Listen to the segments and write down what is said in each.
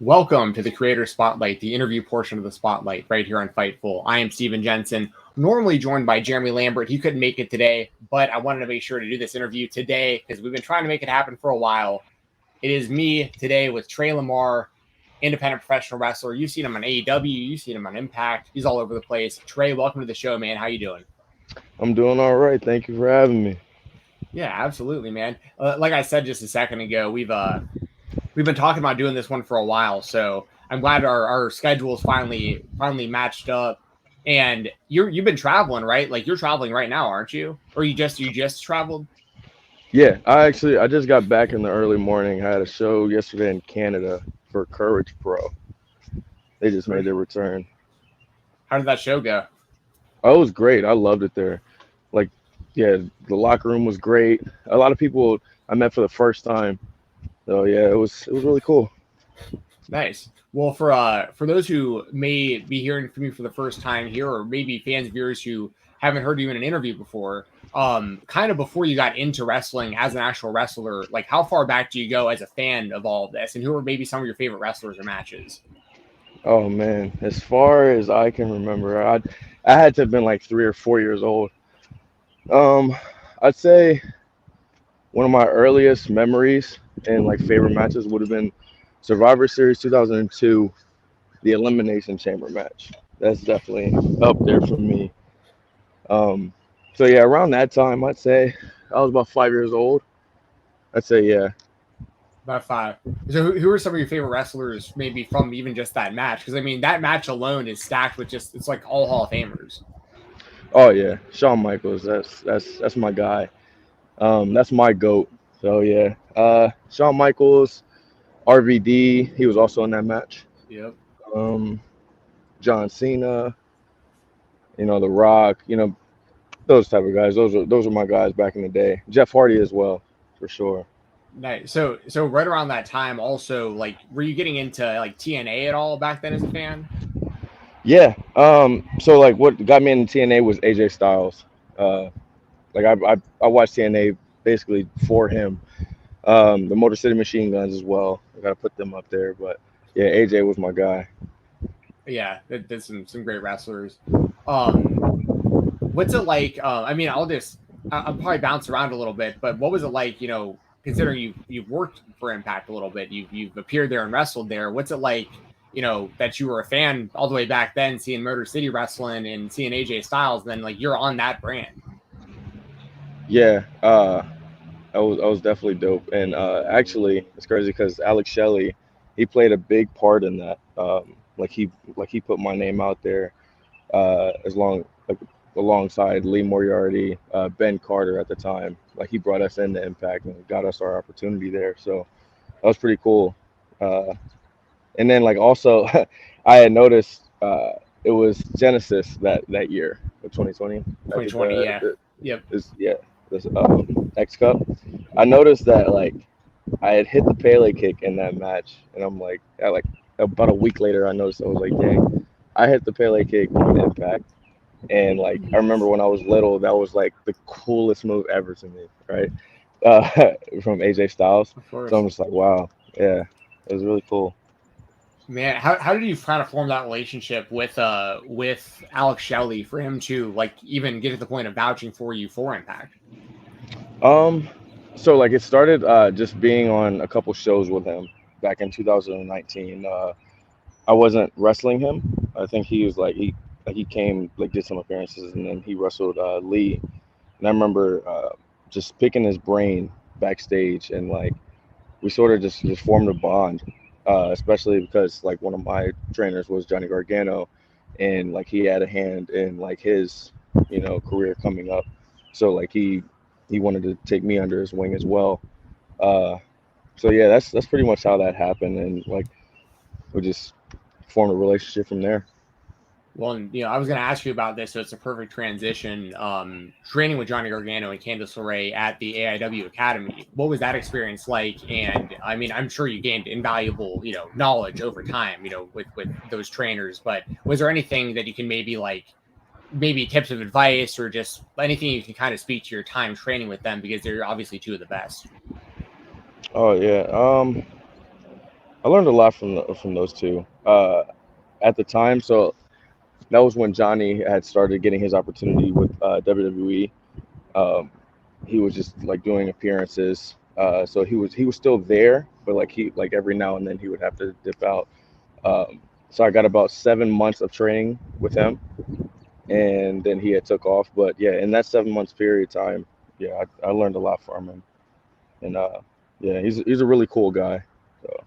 Welcome to the Creator Spotlight, the interview portion of the Spotlight right here on Fightful. I am Steven Jensen, normally joined by Jeremy Lambert. He couldn't make it today, but I wanted to make sure to do this interview today because we've been trying to make it happen for a while. It is me today with Tre LaMar, independent professional wrestler. You've seen him on AEW, you've seen him on Impact. He's all over the place. Tre, welcome to the show, man. How you doing? I'm doing all right. Thank you for having me. Yeah, absolutely, man. Like I said just a second ago, we've been talking about doing this one for a while, so I'm glad our schedules finally matched up. And you've been traveling, right? Like you're traveling right now, aren't you? Or you just traveled? Yeah, I just got back in the early morning. I had a show yesterday in Canada for Courage Pro. They just made their return. How did that show go? Oh, it was great. I loved it there. Like, yeah, the locker room was great. A lot of people I met for the first time. So yeah, it was really cool. Nice. Well, for those who may be hearing from you for the first time here, or maybe fans viewers who haven't heard you in an interview before, kind of before you got into wrestling as an actual wrestler, like how far back do you go as a fan of all of this, and who are maybe some of your favorite wrestlers or matches? Oh man, as far as I can remember, I had to have been like 3 or 4 years old. Um, I'd say one of my earliest memories and like favorite matches would have been Survivor Series 2002, the Elimination Chamber match. That's definitely up there for me. Um, so yeah, around that time, I'd say I was about 5 years old. I'd say yeah. About five. So, who are some of your favorite wrestlers, maybe from even just that match? Because I mean, that match alone is stacked with it's like all Hall of Famers. Oh yeah, Shawn Michaels. That's my guy. That's my goat. So yeah, Shawn Michaels, RVD. He was also in that match. Yep. Um, John Cena. The Rock. Those type of guys. Those are my guys back in the day. Jeff Hardy as well, for sure. Nice. So right around that time, also like, were you getting into like TNA at all back then as a fan? Yeah. So like, what got me into TNA was AJ Styles. Uh, like I watched TNA basically for him. The Motor City Machine Guns as well. I gotta put them up there, but yeah, AJ was my guy. Yeah, there's some great wrestlers. Um, what's it like? I mean, I'll probably bounce around a little bit, but what was it like? Considering you've worked for Impact a little bit, you've appeared there and wrestled there. What's it like? That you were a fan all the way back then, seeing Motor City Wrestling and seeing AJ Styles. Then like you're on that brand. Yeah. I was definitely dope, and actually, it's crazy because Alex Shelley, he played a big part in that. Like he put my name out there, as long like alongside Lee Moriarty, Ben Carter at the time. Like he brought us into Impact and got us our opportunity there. So that was pretty cool. Uh, and then like also, I had noticed it was Genesis that year, 2020. I did 2020, yeah, yep. this X Cup. I noticed that like I had hit the Pele kick in that match, and I'm like about a week later, I noticed I was like, dang, I hit the Pele kick on Impact, and like I remember when I was little, that was like the coolest move ever to me, right? Uh, from AJ Styles. Of So I'm course. just like, wow, yeah, it was really cool. Man, how did you kind of form that relationship with Alex Shelley for him to like even get to the point of vouching for you for Impact? Um, so like it started just being on a couple shows with him back in 2019. I wasn't wrestling him. I think he was like he came like did some appearances and then he wrestled Lee. And I remember just picking his brain backstage and like we sort of just formed a bond. Especially because like one of my trainers was Johnny Gargano, and like he had a hand in like his career coming up. So like he wanted to take me under his wing as well. Uh, so yeah, that's pretty much how that happened, and like we just formed a relationship from there. Well, and, I was going to ask you about this, so it's a perfect transition. Training with Johnny Gargano and Candice LeRae at the AIW Academy. What was that experience like? And I mean, I'm sure you gained invaluable, knowledge over time, with those trainers. But was there anything that you can maybe tips of advice or just anything you can kind of speak to your time training with them because they're obviously two of the best? Oh yeah. I learned a lot from those two. At the time, so that was when Johnny had started getting his opportunity with WWE. Um, he was just like doing appearances. So he was still there, but like he like every now and then he would have to dip out. So I got about 7 months of training with him, and then he had took off. But yeah, in that 7 months period of time, yeah, I learned a lot from him, and yeah, he's a really cool guy. So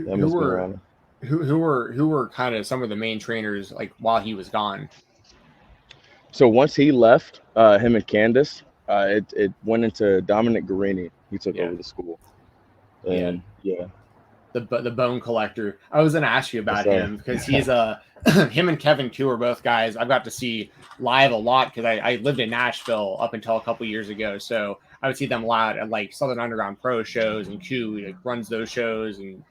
yeah, I Who miss being were around him. who were kind of some of the main trainers like while he was gone? So once he left, him and Candace, it went into Dominic Guarini. He took Yeah, over the school, yeah. and yeah, The bone collector. I was gonna ask you yes about sir. him because he's a him and Kevin too are both guys I've got to see live a lot because I lived in Nashville up until a couple years ago. So I would see them a lot at like Southern Underground Pro shows, and Q like runs those shows, and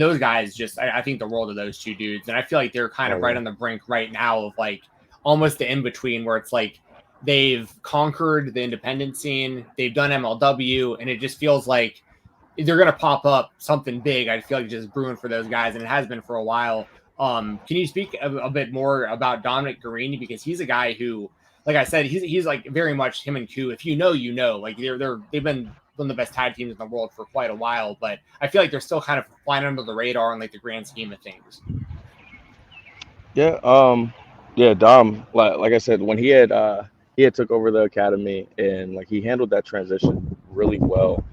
those guys just I think the world of those two dudes. And I feel like they're kind Oh of right yeah, on the brink right now of like almost the in between where it's like they've conquered the independent scene, they've done MLW, and it just feels like they're going to pop up something big. I feel like just brewing for those guys, and it has been for a while. Can you speak a bit more about Dominic Guarini because he's a guy who, like I said, he's like very much him and Q. If you know, you know, like they've been one of the best tag teams in the world for quite a while, but I feel like they're still kind of flying under the radar in like the grand scheme of things. yeah. Yeah, Dom. Like I said, when he had took over the academy, and like he handled that transition really well.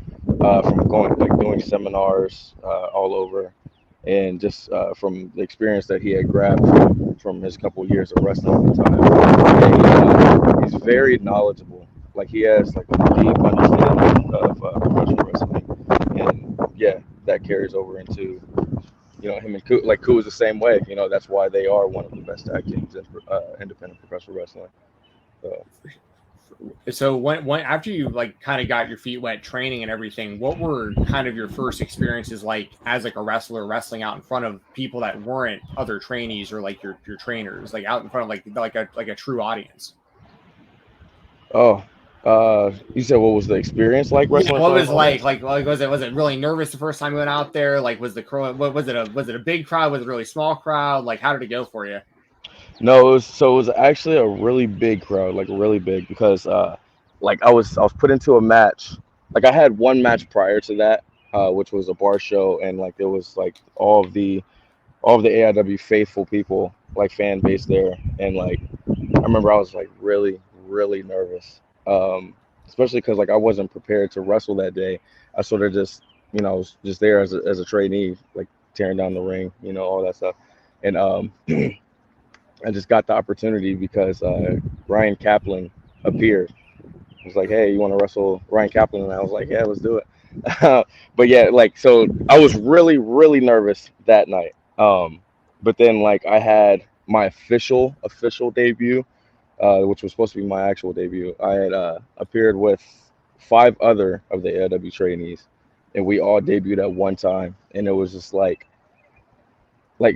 From going like doing seminars all over, and just from the experience that he had grabbed from his couple years of wrestling at the time. And he's very knowledgeable. Like he has like a deep understanding of professional wrestling, and yeah, that carries over into him and Ku. Like Ku is the same way. That's why they are one of the best tag teams in independent professional wrestling. So So when after you like kind of got your feet wet training and everything, what were kind of your first experiences like as like a wrestler wrestling out in front of people that weren't other trainees or like your trainers, like out in front of like a true audience? oh, you said what was the experience like Yeah, wrestling in what front of was an audience? like was it really nervous the first time you went out there? Like was the crow what was it a big crowd? Was it a really small crowd? Like how did it go for you? No, it was actually a really big crowd, like really big, because like I was put into a match. Like I had one match prior to that, which was a bar show, and like there was like all of the AIW faithful people, like fan base there, and like I remember I was like really really nervous, especially because like I wasn't prepared to wrestle that day. I sort of just I was just there as a trainee, like tearing down the ring, all that stuff, and I just got the opportunity because Ryan Kaplan appeared. He was like, "Hey, you want to wrestle Ryan Kaplan?" And I was like, "Yeah, let's do it." But yeah, like so, I was really, really nervous that night. But then like I had my official debut, which was supposed to be my actual debut. I had appeared with five other of the AIW trainees, and we all debuted at one time, and it was just like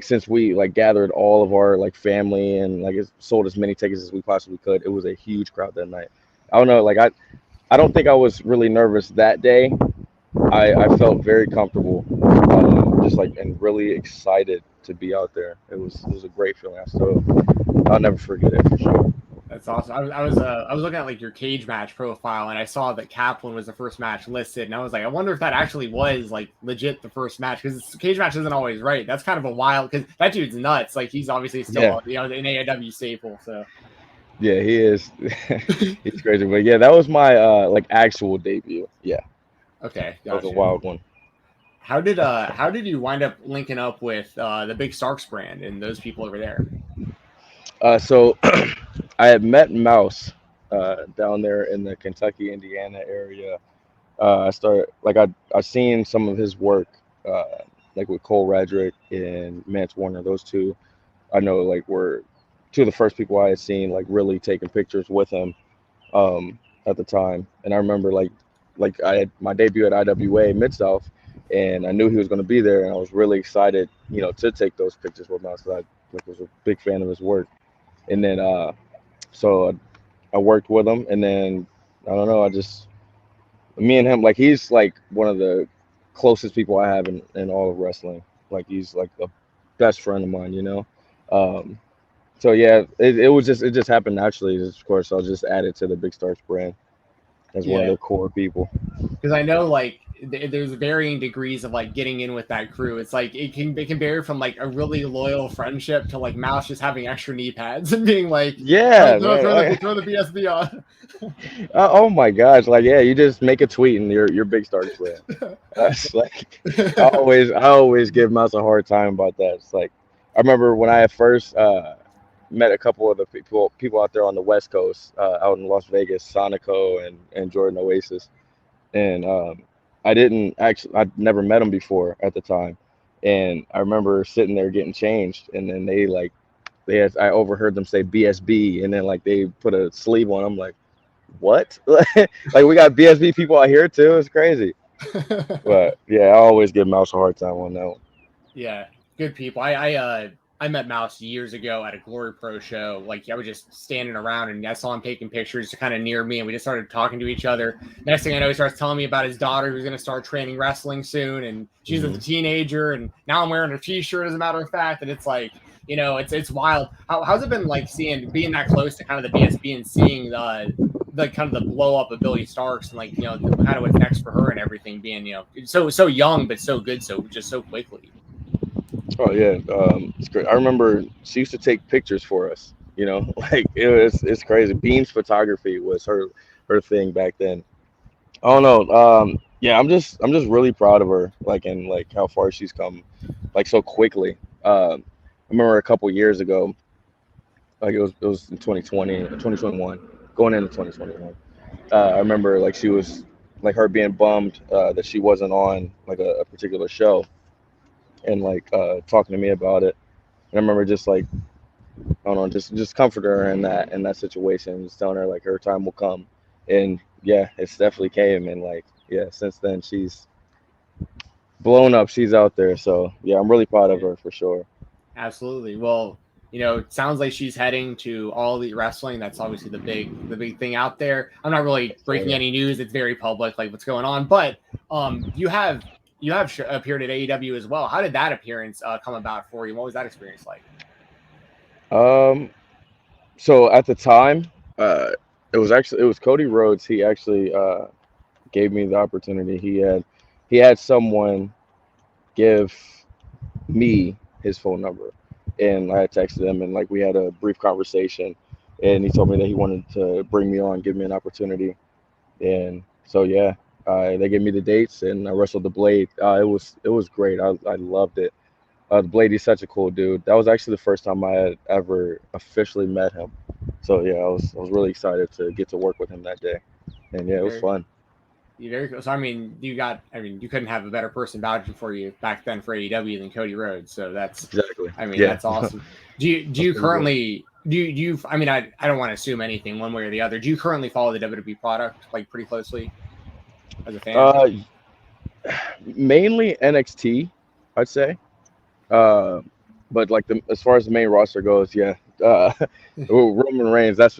since we like gathered all of our like family and like sold as many tickets as we possibly could, it was a huge crowd that night. I don't know, like I don't think I was really nervous that day. I felt very comfortable, just like and really excited to be out there. It was a great feeling. I'll never forget it for sure. That's awesome. I was looking at like your cage match profile, and I saw that Kaplan was the first match listed, and I was like, I wonder if that actually was like legit the first match because cage match isn't always right. That's kind of a wild because that dude's nuts. Like he's obviously Yeah, still an AAW staple. So yeah, he is. He's crazy, but yeah, that was my like actual debut. Yeah, okay, that was a gotcha. wild one. How did you wind up linking up with the Big Starks brand and those people over there? So I had met Mouse down there in the Kentucky, Indiana area. I started like I seen some of his work, like with Cole Radrick and Mance Warner. Those two I know like were two of the first people I had seen like really taking pictures with him at the time. And I remember like I had my debut at IWA Mid South, and I knew he was going to be there, and I was really excited, to take those pictures with Mouse. 'Cause I like was a big fan of his work. And then so I worked with him, and then I don't know, I just me and him like he's like one of the closest people I have in all of wrestling. Like he's like a best friend of mine, you know. Um, so yeah, it just happened naturally. Of course, I'll just add it to the Big Stars brand as one of Yeah. their core people. Because I know like there's varying degrees of like getting in with that crew. It's like it can vary from like a really loyal friendship to like Mouse just having extra knee pads and being like, Yeah, man. throw the BSB on. Oh my gosh, like yeah, you just make a tweet and you're Big Stars brand. That's like I always give Mouse a hard time about that. It's like I remember when I had first met a couple of the people out there on the West Coast, out in Las Vegas, Sonico and Jordan Oasis, and I'd never met them before at the time, and I remember sitting there getting changed, and then I overheard them say BSB, and then like they put a sleeve on. I'm like, what? Like we got BSB people out here too. It's crazy. But yeah, I always give Mouse a hard time on that one. Yeah, good people. I met Mouse years ago at a Glory Pro show. Like I was just standing around and I saw him taking pictures kind of near me, and we just started talking to each other. Next thing I know, he starts telling me about his daughter who's going to start training wrestling soon, and she's a teenager, and now I'm wearing a T-shirt as a matter of fact, and it's like, you know, it's wild. How's it been like being that close to kind of the BSB and seeing the kind of the blow up of Billy Starks and like, you know, kind of what's next for her and everything being, you know, so young but so good, so just so quickly. Oh yeah, it's great. I remember she used to take pictures for us. You know, like it's crazy. Beans photography was her thing back then. I don't know. Yeah, I'm just really proud of her. Like and like how far she's come, like so quickly. I remember a couple years ago, like it was in 2020, 2021, going into 2021. I remember like she was like her being bummed that she wasn't on like a particular show and like talking to me about it. And I remember just like I don't know, just comfort her in that situation, just telling her like her time will come. And yeah, it's definitely came. And like yeah, since then she's blown up. She's out there. So yeah, I'm really proud of her for sure. Absolutely. Well, you know, it sounds like she's heading to All Elite Wrestling. That's obviously the big thing out there. I'm not really breaking any news. It's very public, like what's going on. But you have appeared at AEW as well. How did that appearance come about for you? What was that experience like? Um, so at the time, uh, it was Cody Rhodes. He actually gave me the opportunity. He had someone give me his phone number, and I had texted him, and like we had a brief conversation, and he told me that he wanted to bring me on, give me an opportunity, and so yeah, they gave me the dates, and I wrestled the Blade. It was great. I loved it. The Blade, he's such a cool dude. That was actually the first time I had ever officially met him. So yeah, I was really excited to get to work with him that day, and yeah, it was Very, fun. very cool. So you couldn't have a better person vouching for you back then for AEW than Cody Rhodes. So Exactly. Yeah. that's awesome. Do you That's pretty good. currently I don't want to assume anything one way or the other. Do you currently follow the WWE product like pretty closely as a fan? Uh, Mainly NXT, I'd say. Uh, but like as far as the main roster goes, yeah. Roman Reigns. That's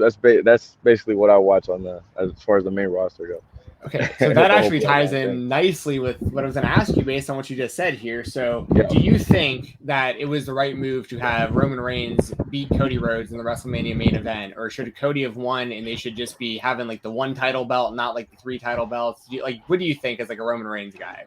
basically what I watch on the as far as the main roster goes. Okay, so With that the whole actually ties bloodline thing. in nicely with what I was going to ask you based on what you just said here. So, Yeah. do you think that it was the right move to have Roman Reigns beat Cody Rhodes in the WrestleMania main event, or should Cody have won and they should just be having like the one title belt, not like the three title belts? What do you think as like a Roman Reigns guy?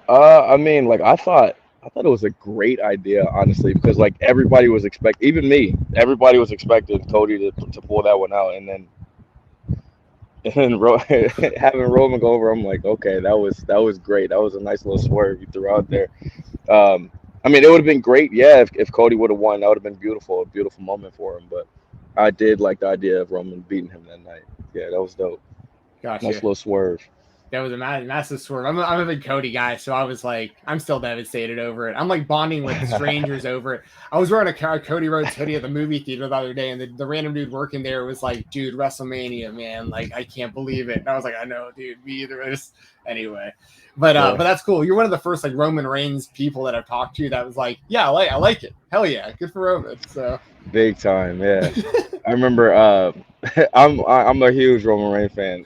I mean, like I thought it was a great idea, honestly, because like everybody was even me, everybody was expecting Cody to pull that one out, and then having Roman go over, I'm like, okay, that was great. That was a nice little swerve you threw out there. Um, I mean, it would have been great, yeah, if Cody would have won. That would have been beautiful, a beautiful moment for him. But I did like the idea of Roman beating him that night. Yeah, that was dope. Nice Gotcha. little swerve. That was a massive swerve. I'm a big Cody guy, so I was like, I'm still devastated over it. I'm like bonding with strangers over it. I was wearing a Cody Rhodes hoodie at the movie theater the other day, and the random dude working there was like, dude, WrestleMania, man. Like, I can't believe it. And I was like, I know, dude, me either. Anyway. But Yeah. that's cool. You're one of the first like Roman Reigns people that I've talked to that was like, yeah, I like it. Hell yeah. Good for Roman. So Big time, yeah. I remember. I'm a huge Roman Reigns fan.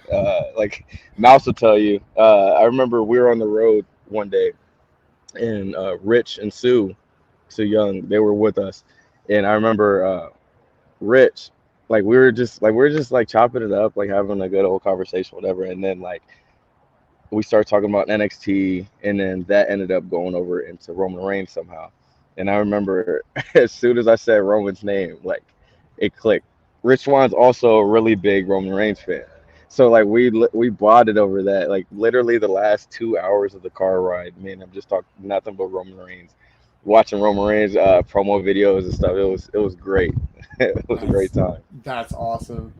Like Mouse will tell you. I remember we were on the road one day, and Rich and Sue Young, they were with us, and I remember Rich, like we were just like chopping it up, like having a good old conversation, whatever, and then like we started talking about NXT, and then that ended up going over into Roman Reigns somehow. And I remember as soon as I said Roman's name, like it clicked. Rich Swan's also a really big Roman Reigns fan, so like we bonded over that. Like literally the last 2 hours of the car ride, man, I'm just talking nothing but Roman Reigns, watching Roman Reigns promo videos and stuff. It was great. It was a great That's time. that's awesome.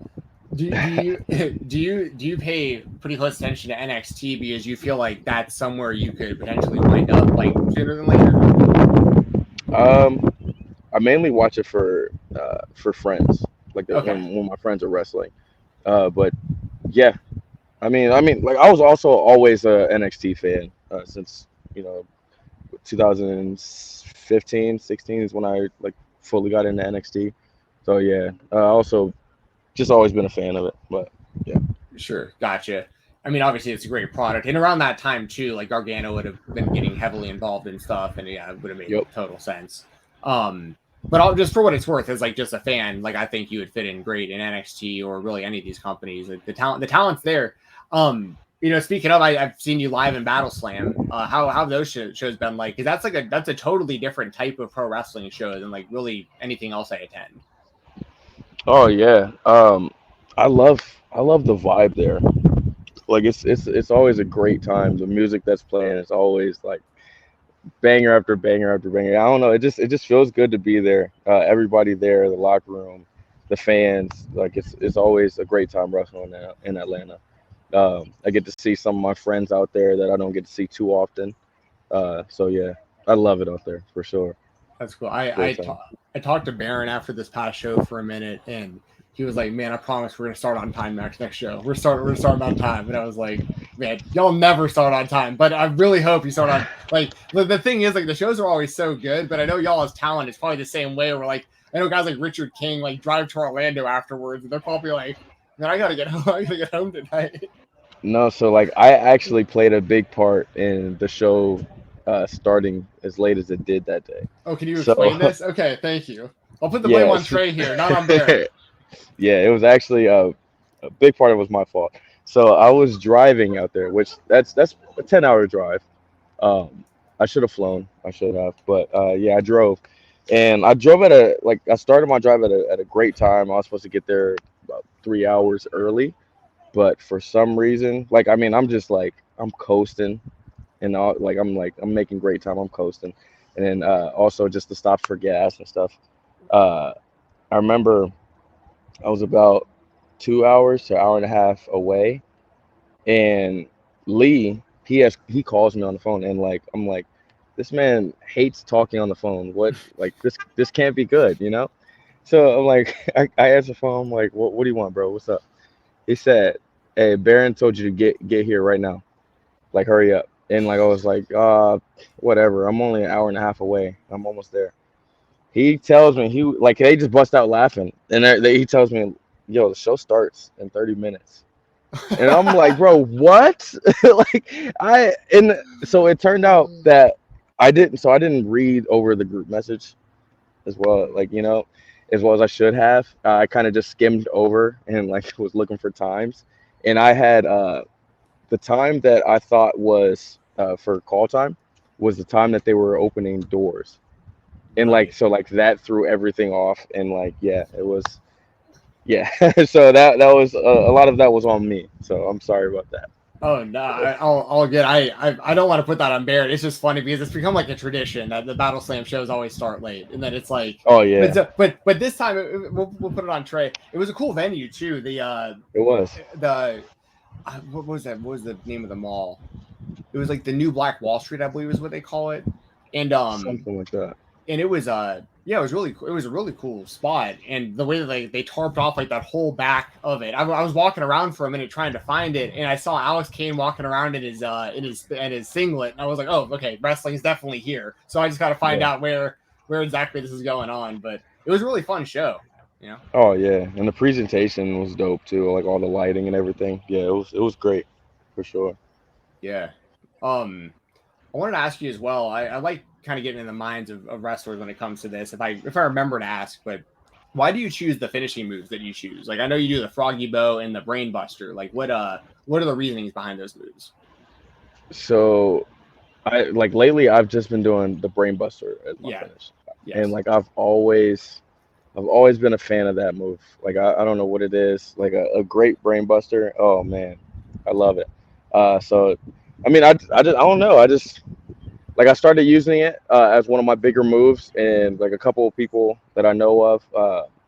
Do you pay pretty close attention to NXT because you feel like that's somewhere you could potentially wind up like sooner than later? Um, I mainly watch it for friends, like Okay, when my friends are wrestling. But yeah, I mean, like I was also always a NXT fan since you know 2015, 16 is when I like fully got into NXT. So yeah, also just always been a fan of it. But yeah, sure, gotcha. I mean, obviously it's a great product, and around that time too, like Gargano would have been getting heavily involved in stuff, and yeah, it would have made yep. total sense. But I'll, just for what it's worth, as like just a fan, like I think you would fit in great in NXT or really any of these companies. Like, the talent's there. Speaking of, I've seen you live in Battle Slam. How have those shows been like? Because that's a totally different type of pro wrestling show than like really anything else I attend. Oh yeah. I love the vibe there. Like it's always a great time. The music that's playing is always like banger after banger after banger. I don't know. It just feels good to be there. Everybody there, the locker room, the fans. Like it's always a great time wrestling in Atlanta. I get to see some of my friends out there that I don't get to see too often. So yeah, I love it out there for sure. That's cool. I Great I, time. ta- I talked to Baron after this past show for a minute, and he was like, "Man, I promise we're gonna start on time next show. We're starting on time." And I was like, "Man, y'all never start on time, but I really hope you start on like the thing is like the shows are always so good, but I know y'all as talent is probably the same way. Where like I know guys like Richard King like drive to Orlando afterwards, and they're probably like, "Man, I gotta get home. I gotta get home tonight." No, so like I actually played a big part in the show starting as late as it did that day. Oh, can you So explain this? Okay, thank you. I'll put the blame on yes, Trey here, not on Baron. yeah, it was actually a big part of it was my fault. So I was driving out there, which that's a 10-hour drive. I should have flown. I should have, but yeah, I drove, and I drove I started my drive at a great time. I was supposed to get there about 3 hours early, but for some reason, like I mean, I'm just like I'm coasting, and all, I'm making great time. I'm coasting, and then also just to stop for gas and stuff. Uh, I remember I was about 2 hours to an hour and a half away, and Lee, he calls me on the phone, and like I'm like, this man hates talking on the phone. What like this can't be good, you know? So I'm like, I answer the phone. I'm like, what do you want, bro? What's up? He said, hey, Baron told you to get here right now. Like, hurry up. And like I was like, whatever. I'm only an hour and a half away. I'm almost there. He tells me they just bust out laughing, and he tells me, yo, the show starts in 30 minutes. And I'm like, bro, what? like and so it turned out that I didn't read over the group message as well, like, as well as I should have. I kind of just skimmed over and like was looking for times. And I had the time that I thought was for call time was the time that they were opening doors. And like Right. so like that threw everything off, and like yeah, it was yeah. So that was a lot of that was on me. So I'm sorry about that. Oh no, all good. I don't want to put that on Barrett. It's just funny because it's become like a tradition that the Battle Slam shows always start late, and then it's like, Oh yeah, but this time we'll put it on Trey. It was a cool venue too. it was The what was that? What was the name of the mall? It was like the New Black Wall Street, I believe is what they call it. And something like that. it was yeah, it was a really cool spot, and the way that they tarped off like that whole back of it. I was walking around for a minute trying to find it, and I saw Alex Kane walking around in his singlet, and I was like, oh, okay, wrestling's definitely here. So I just got to find Yeah. out where exactly this is going on. But it was a really fun show. You know. Oh yeah, and the presentation was dope too. Like all the lighting and everything. Yeah, it was great for sure. Yeah. I wanted to ask you as well. I like kind of getting in the minds of wrestlers when it comes to this. If I remember to ask, but why do you choose the finishing moves that you choose? Like I know you do the froggy bow and the brain buster. Like what are the reasonings behind those moves? So I like lately I've just been doing the brainbuster as my Yeah. finish. And Yes. like I've always been a fan of that move. Like I don't know what it is. Like a great brainbuster. Oh man, I love it. So I mean I don't know. I just like I started using it as one of my bigger moves, and like a couple of people that I know of,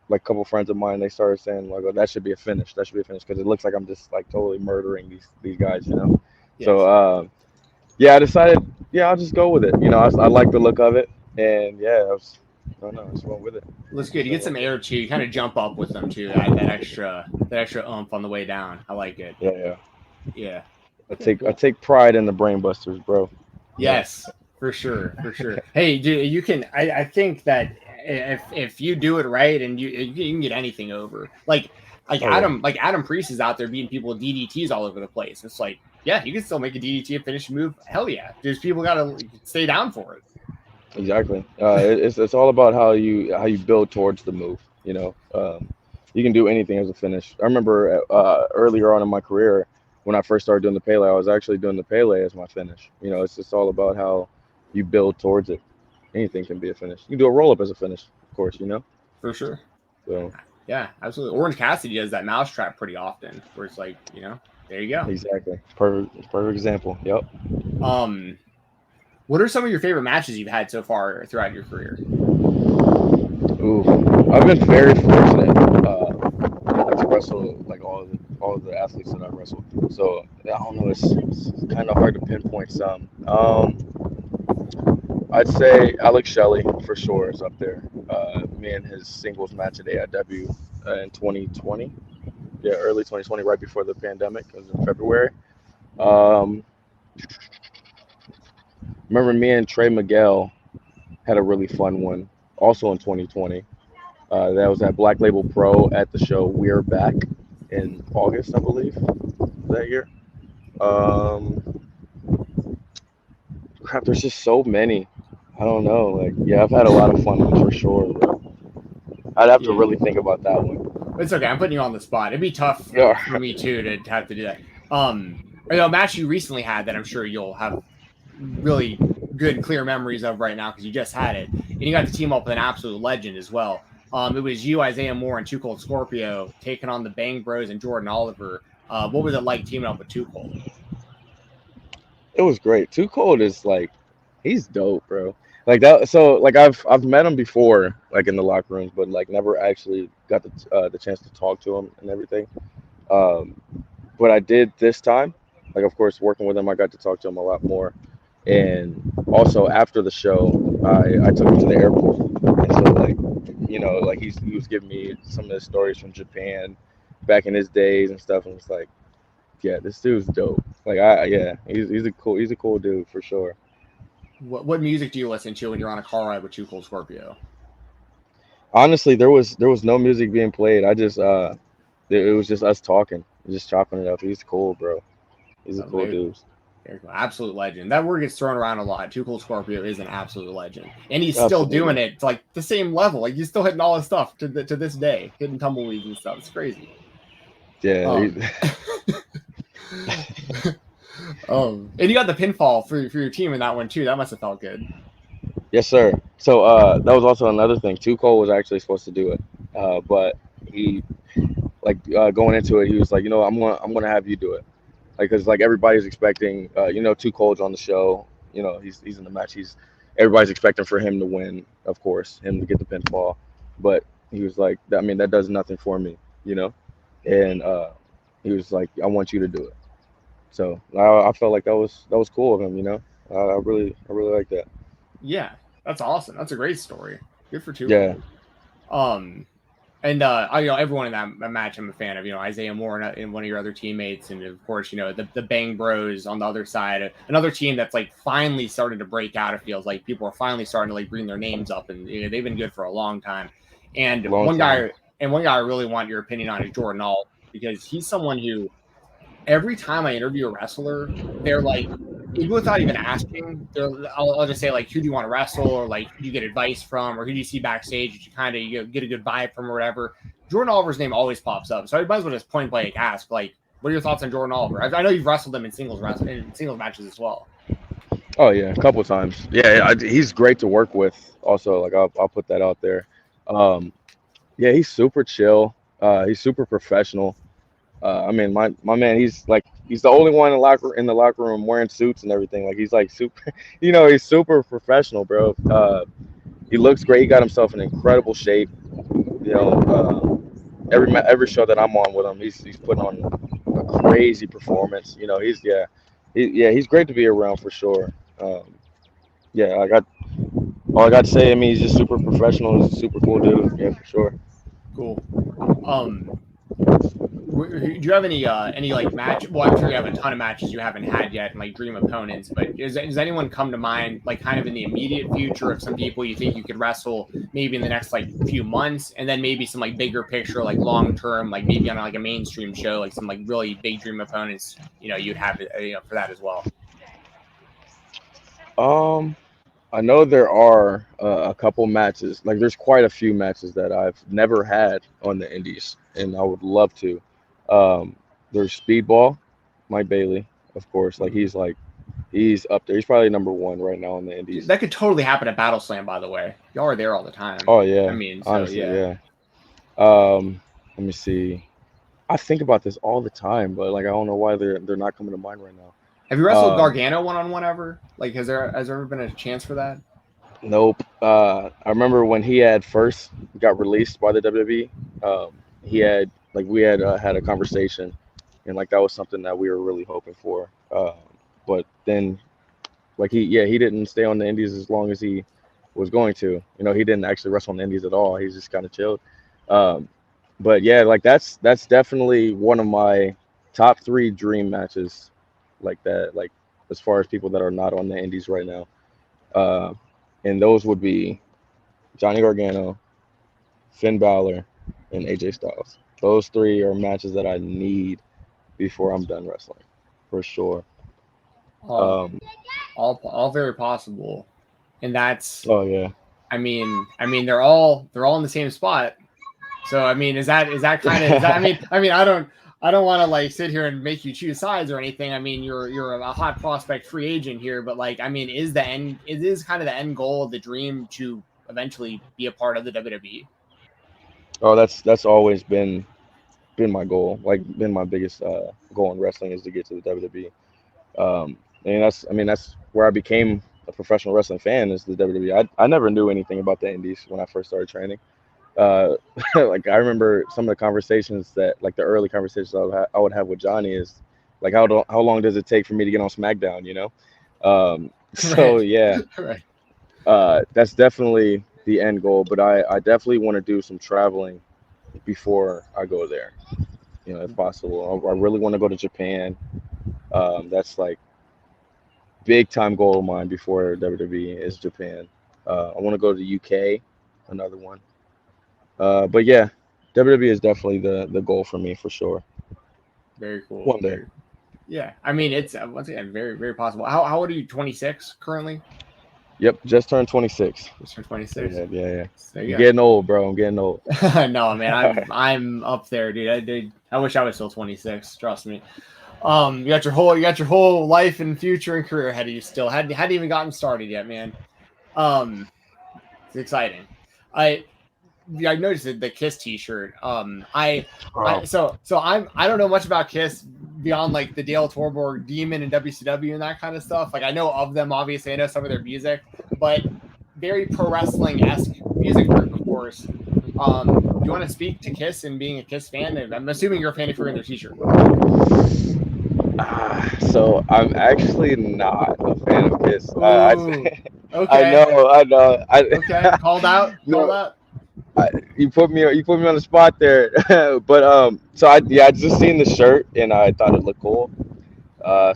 like a couple of friends of mine, they started saying like, "Oh, that should be a finish. That should be a finish," because it looks like I'm just like totally murdering these guys, you know. So Yes. yeah, I decided, yeah, I'll just go with it. You know, I like the look of it, and yeah, I don't know, I just went with it. Looks good. Just You went get some with it. air too. You kind of jump up with them too. That extra oomph on the way down. I like it. Yeah, yeah. Yeah. I Okay. take I Cool. take pride in the brain busters, bro. Yeah. Yes, for sure, for sure. Hey, you can. I think that if you do it right and you can get anything over. Oh yeah. Like Adam Priest is out there beating people with DDTs all over the place. It's like, yeah, you can still make a DDT and finish a move. Hell yeah, just people gotta stay down for it. Exactly. It's all about how you build towards the move. You know, you can do anything as a finish. I remember earlier on in my career when I first started doing the Pele, I was actually doing the Pele as my finish. You know, it's just all about how you build towards it. Anything can be a finish. You can do a roll up as a finish, of course. You know. For sure. So Yeah, absolutely. Orange Cassidy does that mousetrap pretty often, where it's like, there you go. exactly. It's perfect. It's a perfect example. Yep. Um, what are some of your favorite matches you've had so far throughout your career? Ooh, I've been very fortunate to wrestle like all of the athletes that I've wrestled. So I don't know. It's kind of hard to pinpoint some. I'd say Alex Shelley for sure is up there. Me and his singles match at AIW in 2020. Yeah, early 2020, right before the pandemic. It was in February. Um, remember me and Trey Miguel had a really fun one, also in 2020. That was at Black Label Pro at the show We're Back in August, I believe, that year. Um, crap, there's just so many. I don't know. Like, yeah, I've had a lot of fun ones for sure, bro. I'd have to Yeah, really think about that one. it's okay. I'm putting you on the spot. It'd be tough Yeah. for me too to have to do that. Um, a match you recently had that I'm sure you'll have really good, clear memories of right now because you just had it, and you got to team up with an absolute legend as well. It was you, Isaiah Moore, and Two Cold Scorpio taking on the Bang Bros and Jordan Oliver. What was it like teaming up with Two Cold? It was great. Too Cold is like, he's dope, bro. Like that. So like I've met him before, like in the locker rooms, but like never actually got the chance to talk to him and everything. Um, but I did this time. Like of course, working with him, I got to talk to him a lot more. And also after the show, I took him to the airport, and so like, like he was giving me some of the stories from Japan, back in his days and stuff, and it's like, yeah, this dude's dope. Like yeah, he's a cool dude for sure. What music do you listen to when you're on a car ride with Two Cold Scorpio? Honestly, there was no music being played. It was just us talking, just chopping it up. He's cool, bro. He's a Oh, cool very dude. cool. Very cool. Absolute legend. That word gets thrown around a lot. Two Cold Scorpio is an absolute legend, and he's still doing Absolutely. it to like the same level. Like he's still hitting all his stuff to this day, hitting tumbleweeds and stuff. It's crazy. Yeah. Um, and you got the pinfall for your team in that one too. That must have felt good. Yes, sir. So that was also another thing. Too Cole was actually supposed to do it, but he like going into it, he was like, I'm gonna have you do it, like because like everybody's expecting, Too Cold's on the show. He's in the match. Everybody's expecting for him to win, of course, him to get the pinfall, but he was like, I mean, that does nothing for me, and he was like, I want you to do it. So I felt like that was cool of him. I really like that. Yeah, that's awesome. That's a great story. Good for Two Yeah. Cold. Um, and everyone in that match, I'm a fan of. Isaiah Moore and one of your other teammates, and of course, the Bang Bros on the other side, another team that's like finally started to break out. It feels like people are finally starting to like bring their names up, and they've been good for a long time. And Long one time. guy I really want your opinion on is Jordan Alt, because he's someone who every time I interview a wrestler, they're like, even without even asking, I'll just say, like, who do you want to wrestle, or like, who do you get advice from, or who do you see backstage that you kind of get a good vibe from, or whatever. Jordan Oliver's name always pops up, so I might as well just point blank ask, like, what are your thoughts on Jordan Oliver? I know you've wrestled him in singles matches as well. Oh yeah, a couple of times. Yeah, he's great to work with. Also, like I'll put that out there. Um, yeah, he's super chill. He's super professional. I mean, my man, he's the only one in the locker room wearing suits and everything. Like he's like super, he's super professional, bro. He looks great. He got himself in incredible shape. You know, every show that I'm on with him, he's putting on a crazy performance. He's great to be around for sure. Yeah, all I got to say. I mean, he's just super professional. He's a super cool dude. Yeah, for sure. Cool. Do you have any like match? Well, I'm sure you have a ton of matches you haven't had yet, and like dream opponents. But does anyone come to mind, like kind of in the immediate future, of some people you think you could wrestle maybe in the next like few months, and then maybe some like bigger picture, like long term, like maybe on like a mainstream show, like some like really big dream opponents, you'd have for that as well. I know there are a couple matches. Like, there's quite a few matches that I've never had on the Indies, and I would love to. Um, there's Speedball, Mike Bailey, of course. He's up there. He's probably number one right now on the Indies. That could totally happen at Battle Slam, by the way. Y'all are there all the time. Oh yeah, I mean, honestly, so yeah. Let me see. I think about this all the time, but like I don't know why they're not coming to mind right now. Have you wrestled Gargano one-on-one ever? Like, has there ever been a chance for that? Nope. I remember when he had first got released by the WWE. We had had a conversation, and like that was something that we were really hoping for. But then, like he didn't stay on the Indies as long as he was going to. He didn't actually wrestle on the Indies at all. He's just kind of chilled. But yeah, like that's definitely one of my top 3 dream matches, like that. Like as far as people that are not on the Indies right now. And those would be Johnny Gargano, Finn Balor, and AJ Styles. Those 3 are matches that I need before I'm done wrestling, for sure. All very possible, and that's. Oh yeah. I mean, they're all in the same spot. So I mean, is that kind of? I don't want to like sit here and make you choose sides or anything. I mean, you're a hot prospect free agent here, but like, I mean, is kind of the end goal of the dream to eventually be a part of the WWE? Oh, that's always been my goal. Like, been my biggest goal in wrestling is to get to the WWE. And that's where I became a professional wrestling fan, is the WWE. I never knew anything about the Indies when I first started training. Like I remember some of the conversations that, like the early conversations I would have with Johnny is like, how long does it take for me to get on SmackDown? So Right. yeah, Right. that's definitely the end goal. But I definitely want to do some traveling before I go there, if possible. I really want to go to Japan. That's like big time goal of mine before WWE is Japan. I want to go to the UK, another one. But yeah, WWE is definitely the goal for me, for sure. Very cool. One day. Yeah, I mean, it's once again very, very possible. How old are you? 26 currently? Yep, just turned 26. Just turned 26. Yeah. So, I'm getting old, bro. I'm getting old. No, man, I'm up there, dude. I wish I was still 26. Trust me. You got your whole life and future and career ahead of you still. Hadn't even gotten started yet, man. It's exciting. I noticed the Kiss T-shirt. I don't know much about Kiss beyond like the Dale Torborg Demon and WCW and that kind of stuff. Like I know of them, obviously. I know some of their music, but very pro wrestling-esque music group, of course. Do you want to speak to Kiss and being a Kiss fan? I'm assuming you're a fan if you're in their T-shirt. So I'm actually not a fan of Kiss. Okay. I know. Okay. Called out. You put me on the spot there. But so I just seen the shirt and I thought it looked cool.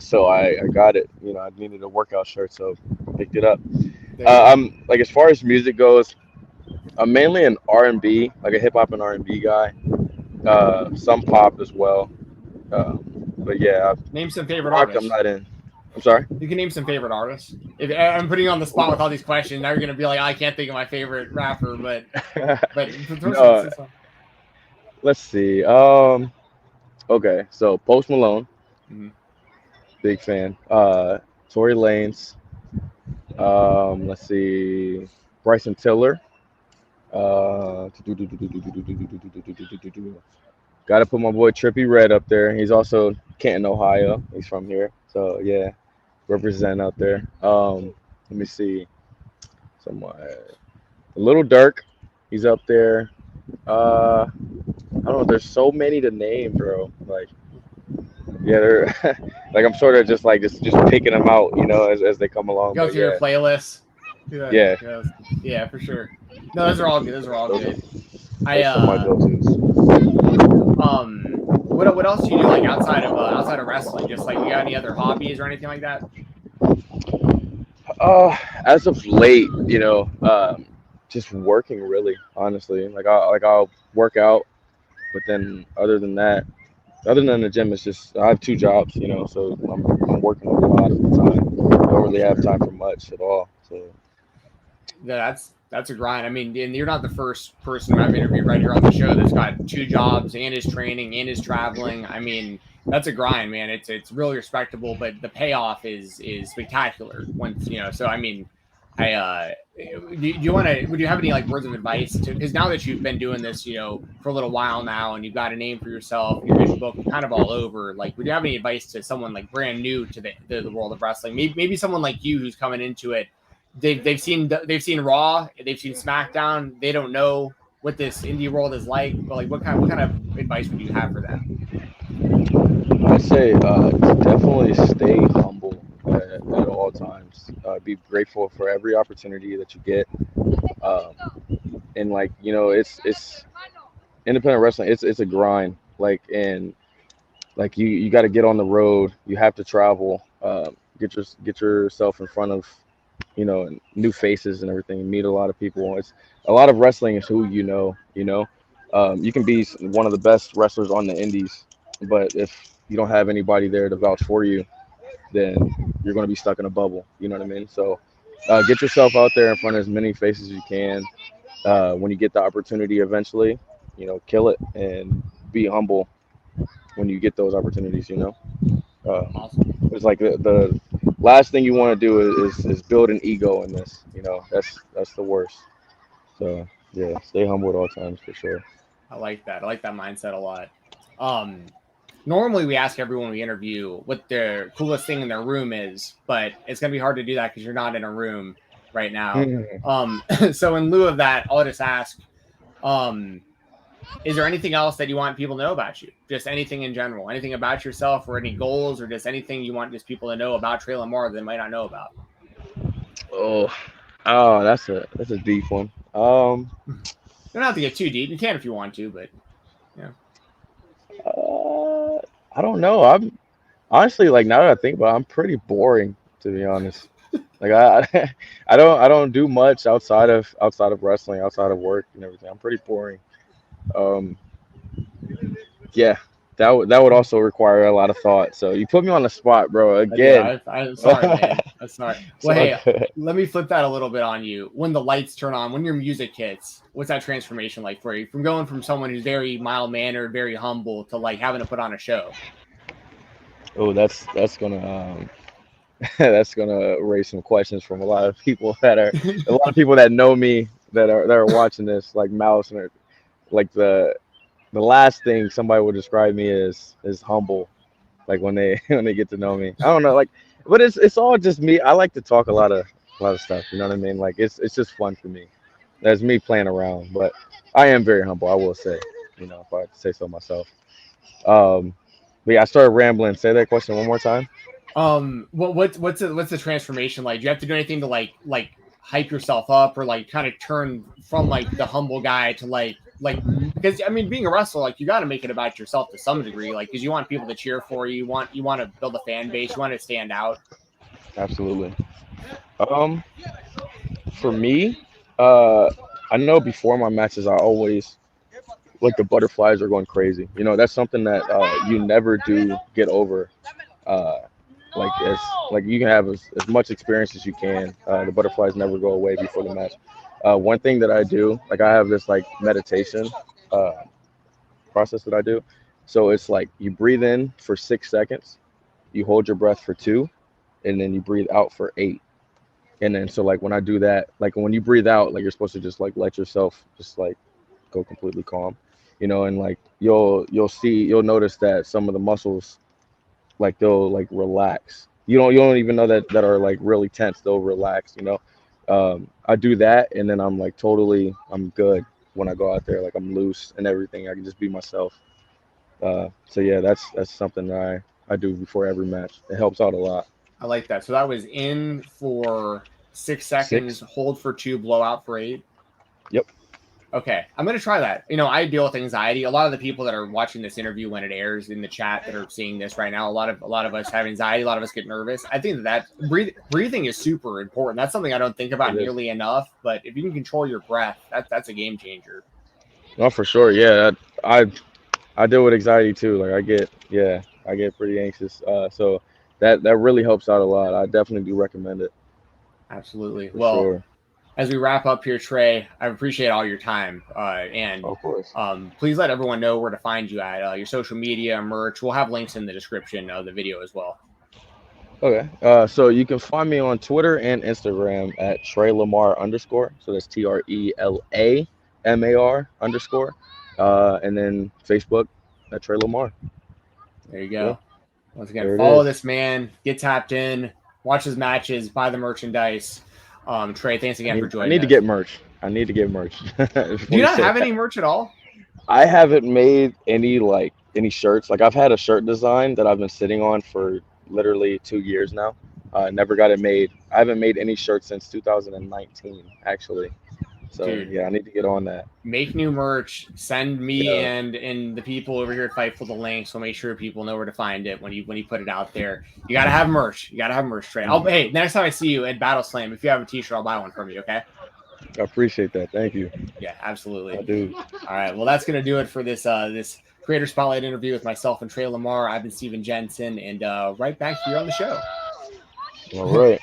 So I got it. I needed a workout shirt, so I picked it up. I'm like, as far as music goes, I'm mainly an R&B, like a hip hop and R&B guy. Some pop as well. But yeah, Name some favorite rock. I'm artists. not in. I'm sorry. You can name some favorite artists. If I'm putting you on the spot with all these questions, now you're gonna be like, I can't think of my favorite rapper, but No, let's see. Okay, so Post Malone, mm-hmm. big fan. Tory Lanez. Let's see. Bryson Tiller. Got to put my boy Trippy Red up there. He's also Canton, Ohio. He's from here, so yeah, represent out there. Let me see. Some Little Dirk. He's up there. I don't know. There's so many to name, bro. Like, yeah, they're like I'm sort of just like just picking them out, as they come along. Go But through your yeah, playlist. yeah, Yeah, for sure. No, those are all good. Those are all good. those are my go-tos. What else do you do like outside of wrestling? Just like you got any other hobbies or anything like that? As of late, just working really, honestly. I'll work out, but then other than the gym, it's just I have two jobs, so I'm working a lot of the time. I don't really have time for much at all. So Yeah, that's a grind. I mean, and you're not the first person I've interviewed right here on the show that's got two jobs and is training and is traveling. I mean, that's a grind, man. It's really respectable, but the payoff is spectacular. Once so I mean, do you want to? Would you have any like words of advice to? Because now that you've been doing this, for a little while now, and you've got a name for yourself, you're getting booked kind of all over. Like, would you have any advice to someone like brand new to the world of wrestling? Maybe someone like you who's coming into it. They've seen Raw, they've seen SmackDown. They don't know what this indie world is like. But like, what kind of advice would you have for them? I say definitely stay humble at all times. Be grateful for every opportunity that you get. Um, and like it's independent wrestling. It's a grind. Like you got to get on the road. You have to travel. Get yourself in front of new faces and everything. Meet a lot of people. It's a lot of wrestling is who you know. You can be one of the best wrestlers on the indies, but if you don't have anybody there to vouch for you, then you're going to be stuck in a bubble. You know what I mean? So get yourself out there in front of as many faces as you can. When you get the opportunity, eventually, kill it and be humble when you get those opportunities. Awesome. It's like the last thing you want to do is build an ego in this. That's the worst. So yeah, stay humble at all times for sure. I like that. I like that mindset a lot. Normally we ask everyone we interview what their coolest thing in their room is, but it's gonna be hard to do that because you're not in a room right now. So in lieu of that, I'll just ask, is there anything else that you want people to know about you? Just anything in general, anything about yourself, or any goals, or just anything you want just people to know about Tre LaMar that they might not know about? Oh, that's a deep one. You don't have to get too deep. You can if you want to, but yeah. I don't know. I'm honestly like now that I think about it, I'm pretty boring to be honest. Like I don't do much outside of wrestling, outside of work and everything. I'm pretty boring. Um, yeah, that would also require a lot of thought. So you put me on the spot, bro. I did. Again. I'm sorry, man. I'm sorry. Well, So hey, good. let me flip that a little bit on you. When the lights turn on, when your music hits, what's that transformation like for you? From going from someone who's very mild mannered, very humble, to like having to put on a show. Oh, that's gonna that's gonna raise some questions from a lot of people that know me that are watching this like Mouse and like the last thing somebody would describe me is humble. Like when they when they get to know me, I don't know. Like, but it's all just me. I like to talk a lot of stuff. You know what I mean? Like it's just fun for me. That's me playing around. But I am very humble. I will say. If I have to say so myself. Um, but yeah, I started rambling. Say that question one more time. What's the transformation like? Do you have to do anything to like hype yourself up or like kind of turn from like the humble guy to like because I mean being a wrestler like you got to make it about yourself to some degree like because you want people to cheer for you, you want to build a fan base, you want to stand out. Absolutely. Um, for me, uh, I know before my matches, I always like the butterflies are going crazy. You know, that's something that you never do get over. Uh, like as like you can have as much experience as you can. The butterflies never go away before the match. One thing that I do, like I have this like meditation uh, process that I do. So it's like you breathe in for 6 seconds, you hold your breath for 2, and then you breathe out for 8. And then so like when I do that, like when you breathe out, like you're supposed to just like let yourself just like go completely calm, you know, and like you'll notice that some of the muscles like they'll like relax. You don't even know that are like really tense. They'll relax, you know. I do that and then I'm good when I go out there. Like I'm loose and everything. I can just be myself. So yeah, that's something that I do before every match. It helps out a lot. I like that. So that was in for 6 seconds, 6. hold for 2, blow out for 8. Yep. Okay, I'm gonna try that. You know, I deal with anxiety. A lot of the people that are watching this interview when it airs in the chat that are seeing this right now, a lot of us have anxiety. A lot of us get nervous. I think that breathing is super important. That's something I don't think about nearly enough. But if you can control your breath, that's a game changer. No, for sure. Yeah, I deal with anxiety too. Like I get pretty anxious. So that really helps out a lot. I definitely do recommend it. Absolutely. For Well, sure. as we wrap up here, Trey, I appreciate all your time. And Of course. please let everyone know where to find you at your social media, merch. We'll have links in the description of the video as well. Okay. So you can find me on Twitter and Instagram at Tre LaMar _ So that's TRELAMAR _. And then Facebook at Tre LaMar. There you go. Yeah. Once again, There it follow is. this man, get tapped in, watch his matches, buy the merchandise. Trey, thanks again for I joining need to us. get merch. I need to get merch. Do you not have any merch at all? I haven't made any shirts. Like I've had a shirt design that I've been sitting on for literally 2 years now. Never got it made. I haven't made any shirts since 2019, actually. So Dude, yeah, I need to get on that. make new merch. Send me Yeah. and the people over here at Fightful the links. We'll make sure people know where to find it when you put it out there. You gotta have merch. You gotta have merch, Trey. Hey, next time I see you at Battle Slam, if you have a t-shirt, I'll buy one from you, okay? I appreciate that. Thank you. Yeah, absolutely. I do. All right. Well, that's gonna do it for this this Creator Spotlight interview with myself and Tre LaMar. I've been Steven Jensen, and right back here on the show. All right.